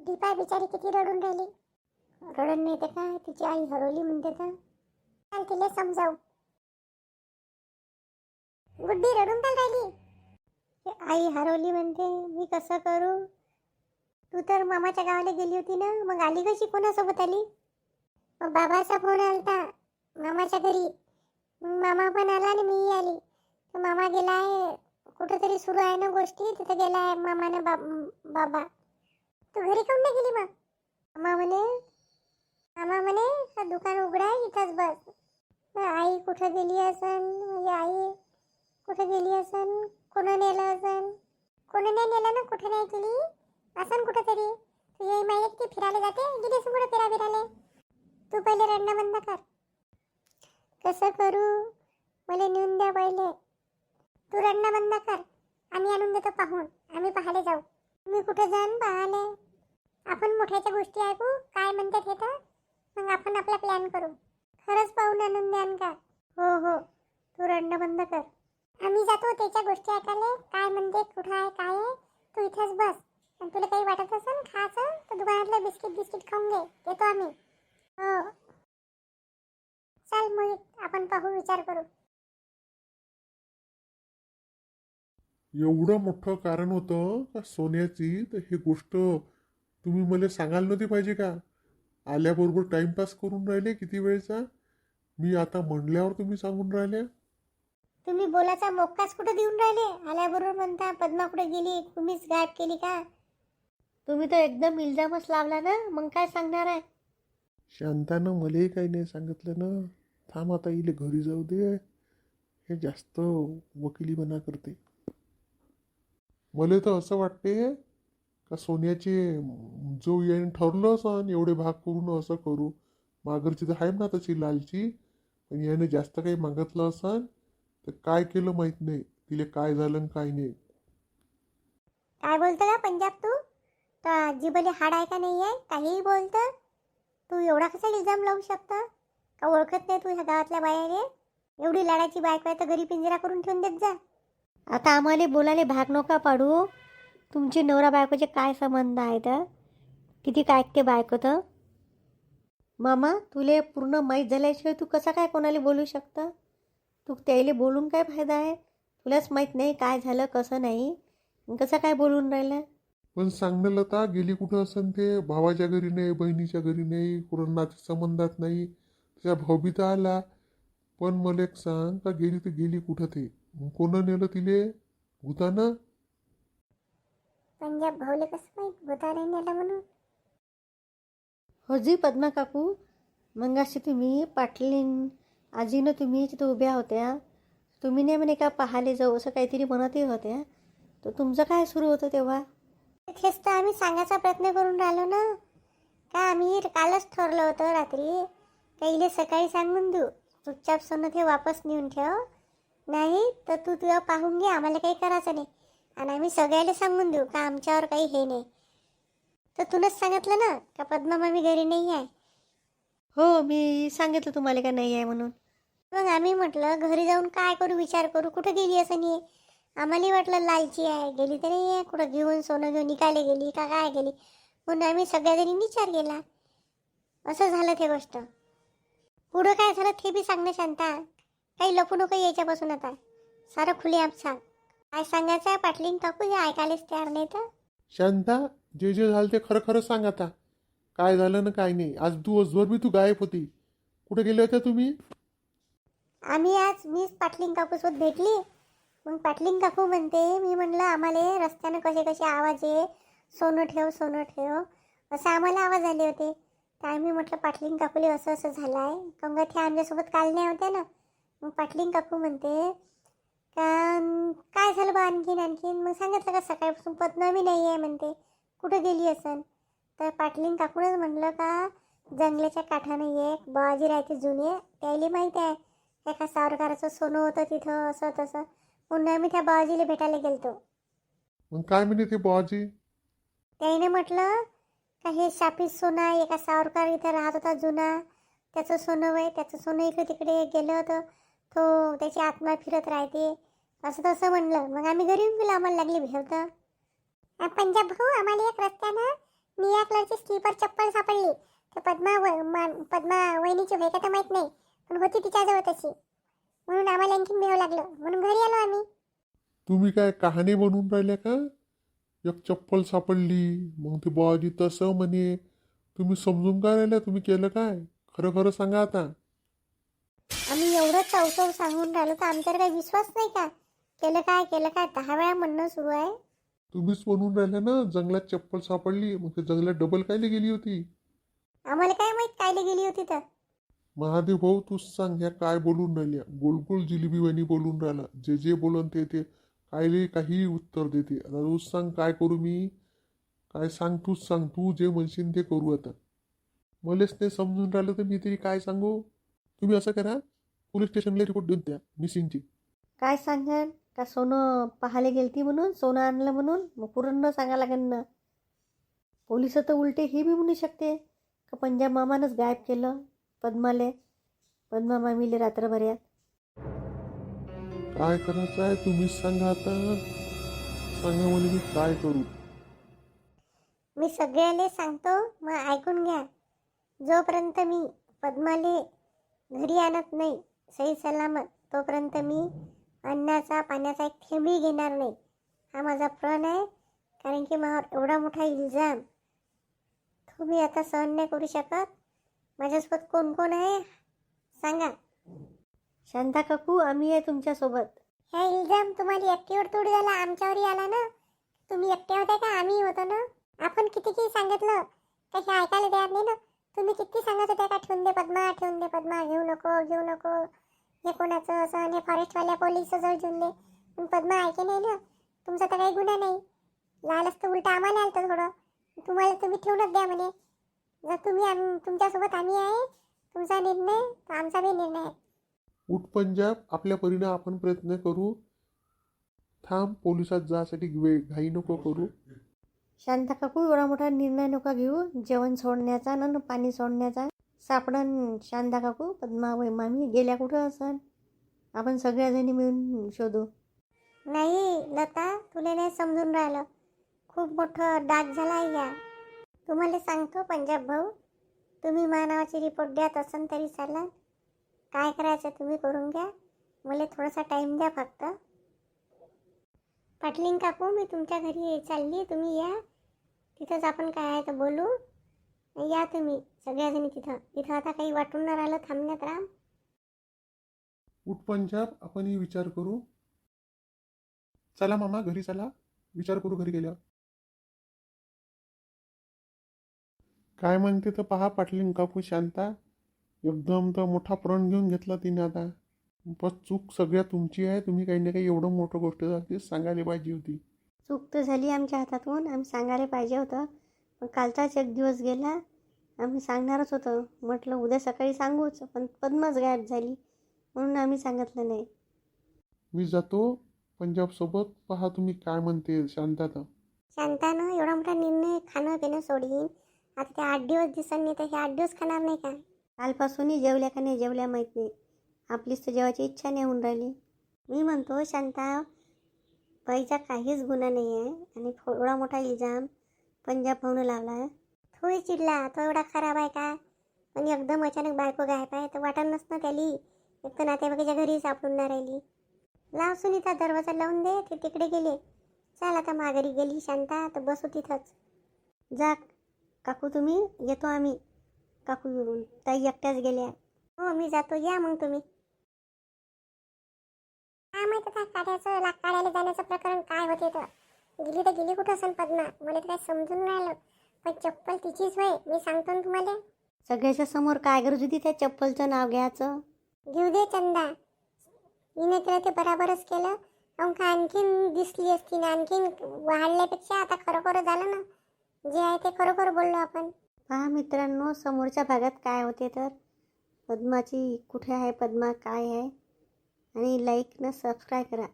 दीपा बिचारी किती रडून राहिली. रडून नाही ते काय, तिची आई हरवली म्हणते तर काल तिला समजाव. गुड्डी रडून काल राहिली. आई हरवली म्हणते, मी कसं करू. तू तर मामाच्या गावाला गेली होती ना, मग आली कशी, कोणासोबत आली. मग बाबाचा फोन आलता मामाच्या घरी, मग मामा पण आला आणि मीही आली. तर मामा गेलाय कुठेतरी, सुरू आहे ना गोष्टी, तिथं गेलाय मामानं बाबा. तू घरी काऊन नाही गेली. मग मामा म्हणे दुकान उघडा आहे इथंच बस. आई कुठं गेली असन, म्हणजे आई कुठं गेली असन, कोणा नेलं असन. कोणी नाही नेलं ना, कुठे नाही गेली असन कुठेतरी. तुझी माई एकटी फिरायला जाते, गेली असं कुठं फिरायला. तू पहिले रडणं बंद कर. कसं करू, मला नेऊन द्या पहिले. तू रडणं बंद कर, आम्ही आणून देतो पाहून, आम्ही पाहायला जाऊ. तुम्ही कुठं जाण पाहायला. आपण मोठ्याच्या गोष्टी ऐकू काय म्हणतात हे, तर मग आपण आपला प्लॅन करू. खरंच पाहून आणून द्यान का. हो, तू रडणं बंद कर. आम्ही जातो त्याच्या गोष्टी ऐकायला, काय म्हणते, कुठं आहे, काय आहे. तू इथेच बस, आणि तुला काही वाटत असेल खायचं तर दुकानातलं बिस्किट खाऊन घे, देतो आम्ही. हो चल मोहित, आपण पाहू, विचार करू. एवढं मोठं कारण होतं का सोन्याची, तर ही गोष्ट तुम्ही मला सांगायला नव्हती पाहिजे का. आल्याबरोबर टाइमपास करून राहिले किती वेळचा. मी आता म्हणल्यावर तुम्ही सांगून राहिले. तुम्ही बोलाचा मोक्काच कुठं देऊन राहिले. आल्याबरोबर म्हणता पद्मा कुठे गेली, तुम्हीच गायब केली का. तुम्ही तर एकदम इल्जामच लावला ना, मग काय सांगणार आहे. शांतानं मलाही काही नाही सांगितलं ना. थांब आता इले घरी जाऊ दे, हे जास्त वकिलीपणा करते. मला तर असं वाटते का सोन्याचे जो याने ठरलं असं एवढे भाग करून असं करू. माघरची तर आहे ना तशी लालची, पण याने जास्त काही मागितलं असन तर काय केलं माहीत नाही, तिला काय झालं आणि काय नाही. काय बोलतं का पंजाब तू. तर जिबले हाड आहे का नाही आहे, काहीही बोलतं. तू एवढा कसा इल्जाम लावू शकता. का ओळखत नाही तू ह्या गावातल्या बायाने. एवढी लाडाची बायको आहे तर घरी पिंजरा करून ठेवून देत जा. आता आम्हाला बोलायला भाग नका पाडू. तुमचे नवरा बायकोचे काय संबंध आहेत, किती काय ते बायको तर. मामा तुले पूर्ण माहीत झाल्याशिवाय तू कसा काय कोणाला बोलू शकता. तू त्याला बोलून काय फायदा आहे. तुलाच माहीत नाही काय झालं कसं नाही, कसं काय बोलून राहिला. पण सांगणं लता, गेली कुठं असन ते. भावाच्या घरी नाही, बहिणीच्या घरी नाही, कुठं नाते संबंधात नाही. त्याच्या भाऊ तर आला, पण मला एक सांग का गेली तर गेली कुठं ते. कोणं नेलं तिले, भूतानं. पंजाब भाऊले कसं माहीत भूताने नेलं म्हणून. हो जी पद्मा काकू, मग अशी तुम्ही पाटलीन आजीनं तुम्ही तिथं उभ्या होत्या. तुम्ही नाही म्हणे का पाहायला जाऊ असं काहीतरी म्हणतही होत्या. तर तुमचं काय सुरू होतं तेव्हा. तेच तर आम्ही सांगायचा प्रयत्न करून राहिलो ना. का आम्ही कालच ठरलं होतं रात्री, काहीले सकाळी सांगून देऊ चुपचाप सोनं ते वापस नेऊन ठेव. नाही तर तू तुला पाहून घे, आम्हाला काही करायचं नाही. आणि आम्ही सगळ्याला सांगून देऊ का आमच्यावर काही हे नाही. तर तुलाच सांगितलं ना का पद्मा मामी घरी नाही आहे. हो मी सांगितलं तुम्हाला का नाही आहे म्हणून. मग आम्ही म्हटलं घरी जाऊन काय करू, विचार करू कुठं गेली असं नाही. आम्हालाही वाटलं लालची आहे, गेली तर नाही आहे कुठं, घेऊन सोनं घेऊन निघायला गेली का काय गेली. म्हणून आम्ही सगळ्याजणी विचार केला. असं झालं ते गोष्ट. पुढं काय झालं ते बी सांगणं शांता. काही लपू नको यायच्यापासून. आता सारं खुले आप सांग. काय सांगायचं आहे पाटलीन काकू, हे ऐकायलाच तयार नाही तर. शांता, जे जे झालं ते खरं खरं सांग आता. काय झालं ना काय नाही. आज दिवसभर बी तू गायब होती. कुठे गेले होत्या तुम्ही. आम्ही आज मीच पाटलिंग काकूसोबत भेटली. मग पाटलिंग काकू म्हणते, मी म्हणलं आम्हाला रस्त्यानं कसे कसे आवाज आहे, सोनं ठेव सोनं ठेव असं आम्हाला आवाज आले होते. तर आम्ही म्हटलं पाटलिंग काकूले असं असं झालं आहे. कंगा ते आमच्यासोबत काल नाही होत्या ना. मग पाटलिंग काकू म्हणते का काय झालं बा आणखीन. मग सांगितलं का सकाळपासून पद्मा मी नाही आहे म्हणते, कुठं गेली असन. तर पाटलिंग काकूनच म्हटलं का जंगलाच्या काठानं एक बाजी राहते जुने, त्याला माहीत आहे एका सावरकाराचं सोनं होतं तिथं असं तसं. म्हणून आम्ही त्या बाबाजीला भेटायला गेलतो. मग काय म्हणे ते बुवाजी. त्याने म्हटलं का हे शापीत सोनं आहे, एका सावरकार इथं राहत होता जुना, त्याचं सोनं वय, त्याचं सोनं इकडे तिकडे गेलं होतं, तो त्याची आत्मा फिरत राहते असं तसं म्हणलं. मग आम्ही घरी येऊन गेलो, आम्हाला लागली भेवतं. पंजाब भाऊ आम्हाला एक रस्त्यानं निया निळ्या कलरची स्लीपर चप्पल सापडली. ते पद्मा वहिनीची होय का तर माहित नाही, पण होती तिच्याजवळ तशी. म्हणून आम्हाला आणखीन मिळावं लागलं, म्हणून घरी आलो आम्ही. तुम्ही काय कहाणी बनवून राहिल्या का? एक चप्पल सापडली मग ते बुवाजी तसं म्हणे. तुम्ही समजून काय राहिल्या? तुम्ही केलं काय? खरं खरं सांगा आता. आम्ही एवढं चौचौ सांगून राहिलो तर आमच्यावर काही विश्वास नाही का? केलं काय 10 वेळा म्हणणं सुरू आहे. तुम्हीच बनवून राहिल्या ना जंगलात चप्पल सापडली, मग ते जंगलात डबल कायले गेली होती? आम्हाला काय माहित कायले गेली होती तर. महादेव भाऊ तूच सांग, ह्या काय बोलून राहिल्या? गोलगोल जिलेबी वाणी बोलून राहिला. जे जे बोलन ते कायले काही उत्तर देते. आता तूच सांग काय करू मी? काय सांग, तूच सांग. तू जे म्हणशील ते करू आता. मलेच ते समजून राहिलं तर मी तरी काय सांगू? तुम्ही असं करा, पोलीस स्टेशनला रिपोर्ट देऊन द्या मिसिंगची. काय सांगाल का सोनं पाहायला गेलती म्हणून, सोनं आणलं म्हणून? मग पूर्ण सांगा लागेल ना. पोलिस तर उलटे हे बी म्हणू शकते का पंजाब मामानंच गायब केलं पद्मा मामीले रात्रभरात. काय करायचं आहे तुम्हीच सांगा आता. सांगा मला मी काय करू. मी सगळ्याले सांगतो, मग ऐकून घ्या. जोपर्यंत मी पद्माले घरी आणत नाही सही सलामत, तोपर्यंत मी अन्नाचा पाण्याचा एक थेंबही घेणार नाही. हा माझा प्रण आहे. कारण की माझ्यावर एवढा मोठा इल्जाम तुम्ही आता सहन नाही करू शकत. माझ्यासोबत कोण कोण आहे सांगा. शांता काकू, आम्ही आहे तुमच्यासोबत. हा इल्जाम तुम्हाला एकटीवर थोडी झाला, आमच्यावरही आला ना. तुम्ही एकटे होते का? आम्ही होतो ना. आपण किती सांगितलं तर हे ऐकायला तयार नाही ना. तुम्ही किती सांगत होत्या का ठेवून दे पद्मा, घेऊ नको. हे कोणाचं असं, आणि फॉरेस्टवाल्या पोलिसजवळ घेऊन दे. पण पद्मा ऐके नाही ना. तुमचा तर काही गुन्हा नाही. लाल असतं उलटं आम्हाला आलं थोडं. तुम्हाला तुम्ही ठेवूनच द्या म्हणे. जर तुमच्यासोबत आम्ही आहे, तुमचा निर्णय तर आमचा बी निर्णय आहे. उठ पंजाब, आपल्या परीने आपण प्रयत्न करू. थांब, पोलिसात जासाठी घाई नको करू. शांता काकू, एवढा मोठा निर्णय नका घेऊ. जेवण सोडण्याचा ना पाणी सोडण्याचा. सापडन शांता काकू पद्मा मामी गेल्या कुठं असन. आपण सगळ्याजणी मिळून शोधू. नाही लता, तुला नाही समजून राहिलं. खूप मोठं डाग झाला आहे या. तुम्हाला सांगतो पंजाब भाऊ, तुम्ही मानावाची रिपोर्ट द्यात असन तरी चालेल. काय करायचं तुम्ही करून घ्या. मला थोडासा टाईम द्या फक्त. पाटलिंग काकू, मी तुमच्या घरी चालली, तुम्ही या. तिथंच आपण काय आहे तर बोलू. या तुम्ही सगळ्याजणी तिथं आता काही वाटून न राहिलं थांबण्यात राम. उठ पंजाब, आपणही विचार करू. चला मामा घरी चला, विचार करू घरी गेल्यावर. काय म्हणते तर पहा पाटलीन काकू शांता. एकदम तर मोठा प्रण घेऊन घेतला तिने आता. बस चूक सगळ्या तुमची आहे. तुम्ही काही ना काही एवढं मोठं गोष्ट झाली सांगायला पाहिजे होती. चूक तर झाली आमच्या हातातून, आम्ही सांगायला पाहिजे होतं. पण कालचाच एक दिवस गेला. आम्ही सांगणारच होतं. म्हटलं उद्या सकाळी सांगूच, पण पद्माच गायब झाली म्हणून आम्ही सांगितलं नाही. मी जातो पंजाबसोबत. पहा तुम्ही काय म्हणते शांतात. शांतानं एवढा मोठा निर्णय खाणं पिणं सोडीन. आता ते 8 दिवस दिसत नाही तर हे 8 दिवस खाणार नाही का? कालपासूनही जेवल्या का नाही जेवल्या माहीत नाही. आपलीच तर जेवायची इच्छा नाही होऊन राहिली. मी म्हणतो शांता, बाईचा काहीच गुन्हा नाही आहे आणि एवढा मोठा इल्जाम पंजाब भाऊनं लावला आहे. थोडी चिडला, तो एवढा खराब आहे का? पण एकदम अचानक बायको गायब आहे तर वाटण नसतं त्याली. एक तर नातेवाईकाच्या घरी सापडून नाही राहिली. लाव सुनीता, दरवाजा लावून दे. ते तिकडे गेले. चल आता माघारी गेली शांता तर बसू तिथंच. जा काकू, तुम्ही येतो आम्ही. काकू ताई एकट्याच गेल्या. हो मी जातो, या मग तुम्ही. काय माहित आता काढायला जाण्याचं प्रकरण काय होते तर. गेली तर गेली कुठं असेल पद्मा, मला तर काय समजून राहिलं. पण चप्पल तिचीच होय, मी सांगतो ना तुम्हाला. सगळ्याच्या समोर काय गरज होती त्या चप्पलचं नाव घ्यायचं? घेऊ दे चंदा, हिने केलं ते बराबरच केलं. का आणखीन दिसली असती ना, आणखीन वाढल्यापेक्षा आता खरोखर झालं ना. जे आहे ते खरोखर बोललो आपण. पहा मित्रांनो, समोरच्या भागात काय होते तर. पद्माची कुठे आहे, पद्मा काय आहे, आणि लाईक न सबस्क्राईब करा.